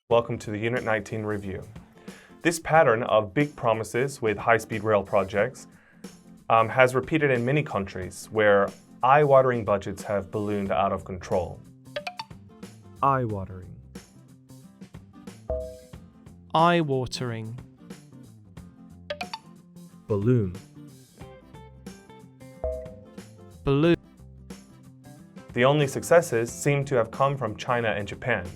Welcome to the Unit 19 review. This pattern of big promises with high-speed rail projects has repeated in many countries where eye-watering budgets have ballooned out of control. Eye-watering. Eye-watering. Balloon. Balloon. The only successes seem to have come from China and Japan.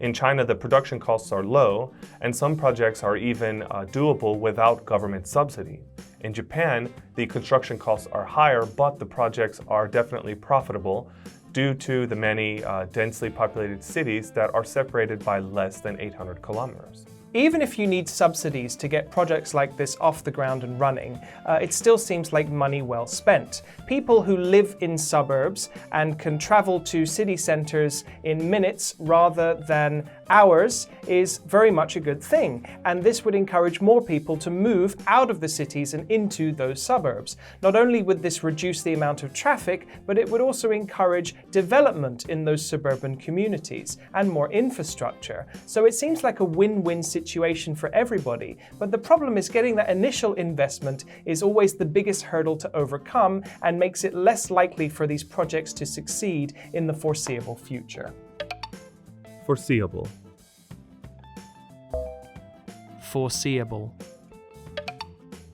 In China, the production costs are low, and some projects are even doable without government subsidy. In Japan, the construction costs are higher, but the projects are definitely profitable due to the many densely populated cities that are separated by less than 800 kilometers. Even if you need subsidies to get projects like this off the ground and running, it still seems like money well spent. People who live in suburbs and can travel to city centres in minutes rather than hours is very much a good thing. And this would encourage more people to move out of the cities and into those suburbs. Not only would this reduce the amount of traffic, but it would also encourage development in those suburban communities and more infrastructure. So it seems like a win-win situation for everybody. But the problem is getting that initial investment is always the biggest hurdle to overcome and makes it less likely for these projects to succeed in the foreseeable future. Foreseeable. Foreseeable.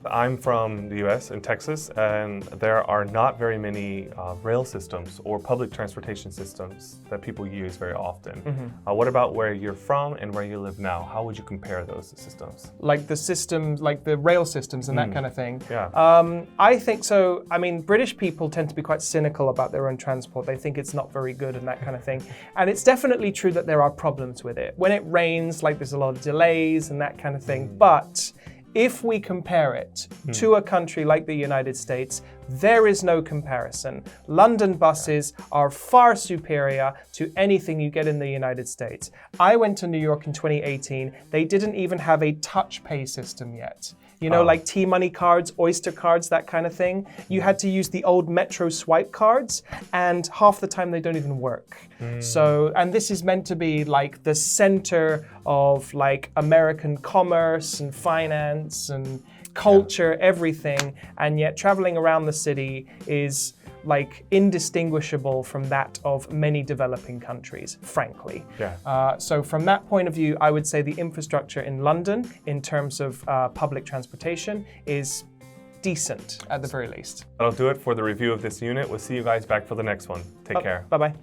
I'm from the US in Texas, and there are not very many rail systems or public transportation systems that people use very often. What about where you're from and where you live now? How would you compare those systems? Like the systems, like the rail systems and that kind of thing. Yeah. I think so. I mean, British people tend to be quite cynical about their own transport. They think it's not very good and that kind of thing. And it's definitely true that there are problems with it. When it rains, like there's a lot of delays and that kind of thing. But if we compare it to a country like the United States, there is no comparison. London buses are far superior to anything you get in the United States. I went to New York in 2018. They didn't even have a touch pay system yet. You know, like T-Money cards, Oyster cards, that kind of thing. You had to use the old Metro swipe cards, and half the time they don't even work. So, and this is meant to be like the center of like American commerce and finance and culture, everything. And yet traveling around the city is like indistinguishable from that of many developing countries, frankly. So from that point of view, I would say the infrastructure in London in terms of public transportation is decent at the very least. That'll do it for the review of this unit. We'll see you guys back for the next one. Take care. Bye-bye.